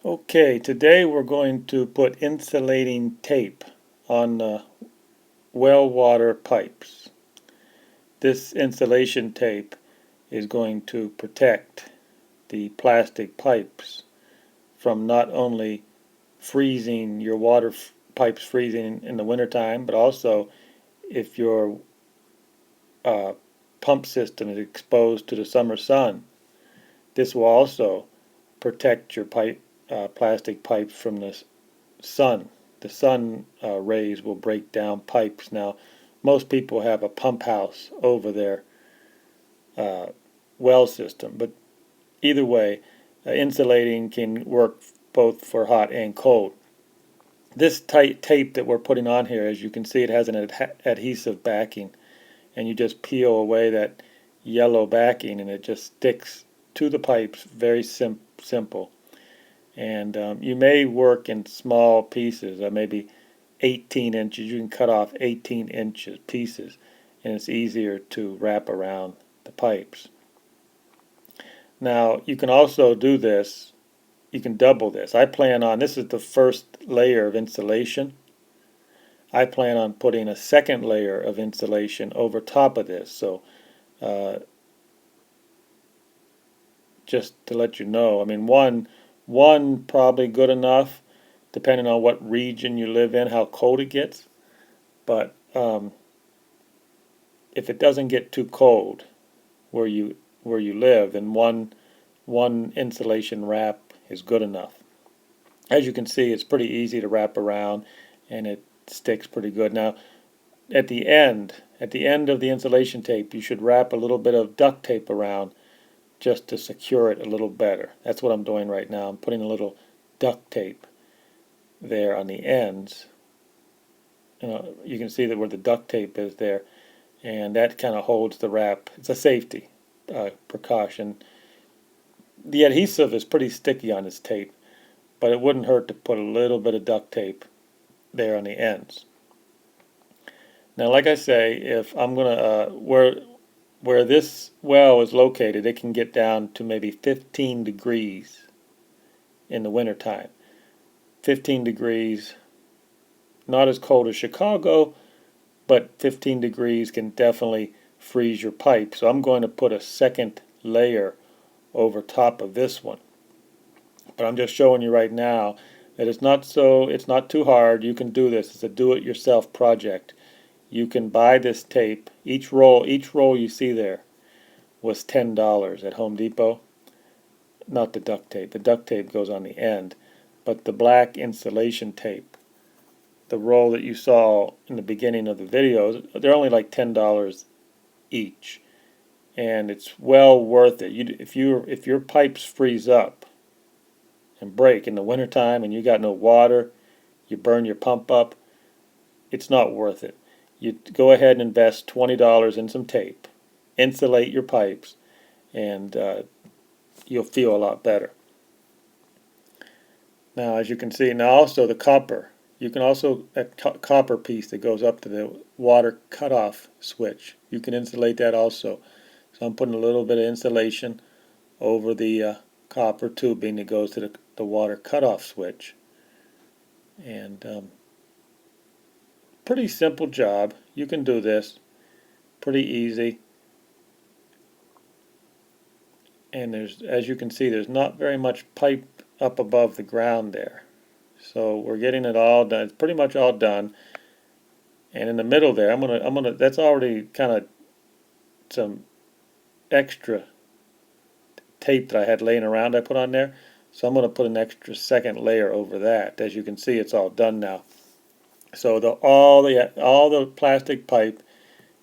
Okay, today we're going to put insulating tape on the well water pipes. This insulation tape is going to protect the plastic pipes from not only freezing your pipes freezing in the wintertime, but also if your uh, pump system is exposed to the summer sun. This will also protect your plastic pipes from the sun. The sun rays will break down pipes. Now, most people have a pump house over their uh, well system, but either way, insulating can work both for hot and cold. This tight tape that we're putting on here, as you can see, it has an adhesive backing, and you just peel away that yellow backing, and it just sticks to the pipes. Very simple. And you may work in small pieces, maybe 18 inches. You can cut off 18 inches pieces, and it's easier to wrap around the pipes. Now, you can also do this, you can double this. This is the first layer of insulation. I plan on putting a second layer of insulation over top of this. So, uh, just to let you know, one probably good enough, depending on what region you live in, how cold it gets. But if it doesn't get too cold where you live, then one insulation wrap is good enough. As you can see, it's pretty easy to wrap around, and it sticks pretty good. Now, at the end of the insulation tape, you should wrap a little bit of duct tape around just to secure it a little better. That's what I'm doing right now. I'm putting a little duct tape there on the ends. You can see that where the duct tape is there, and that kind of holds the wrap. It's a safety precaution. The adhesive is pretty sticky on this tape, but it wouldn't hurt to put a little bit of duct tape there on the ends. Now, like I say, if I'm gonna where this well is located, it can get down to maybe 15 degrees in the wintertime. 15 degrees, not as cold as Chicago, but 15 degrees can definitely freeze your pipe. So I'm going to put a second layer over top of this one. But I'm just showing you right now that it's not too hard. You can do this. It's a do-it-yourself project. You can buy this tape. Each roll you see there was $10 at Home Depot. Not the duct tape. The duct tape goes on the end. But the black insulation tape, the roll that you saw in the beginning of the videos, they're only like $10 each. And it's well worth it. If your pipes freeze up and break in the wintertime and you got no water, you burn your pump up, it's not worth it. You go ahead and invest $20 in some tape, insulate your pipes, and you'll feel a lot better. Now, as you can see, now also the copper. You can also, that copper piece that goes up to the water cutoff switch, you can insulate that also. So I'm putting a little bit of insulation over the copper tubing that goes to the water cutoff switch. And pretty simple job. You can do this. Pretty easy. And as you can see, there's not very much pipe up above the ground there. So we're getting it all done. It's pretty much all done. And in the middle there, that's already kind of some extra tape that I had laying around I put on there. So I'm going to put an extra second layer over that. As you can see, it's all done now. So all the plastic pipe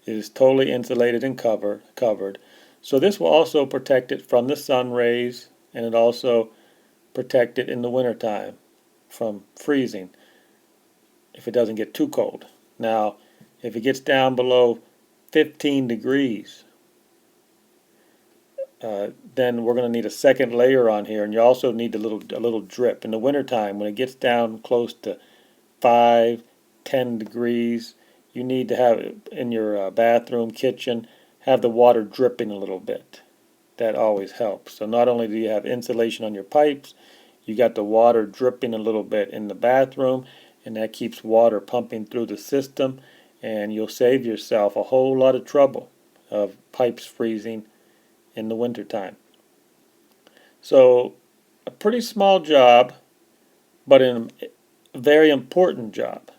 is totally insulated and covered. So this will also protect it from the sun rays, and it also protect it in the wintertime from freezing if it doesn't get too cold. Now, if it gets down below 15 degrees, then we're going to need a second layer on here, and you also need a little drip. In the wintertime, when it gets down close to 5-10 degrees, you need to have in your bathroom, kitchen, have the water dripping a little bit. That always helps. So not only do you have insulation on your pipes, You got the water dripping a little bit in the bathroom, and that keeps water pumping through the system, and you'll save yourself a whole lot of trouble of pipes freezing in the wintertime. So a pretty small job, but a very important job.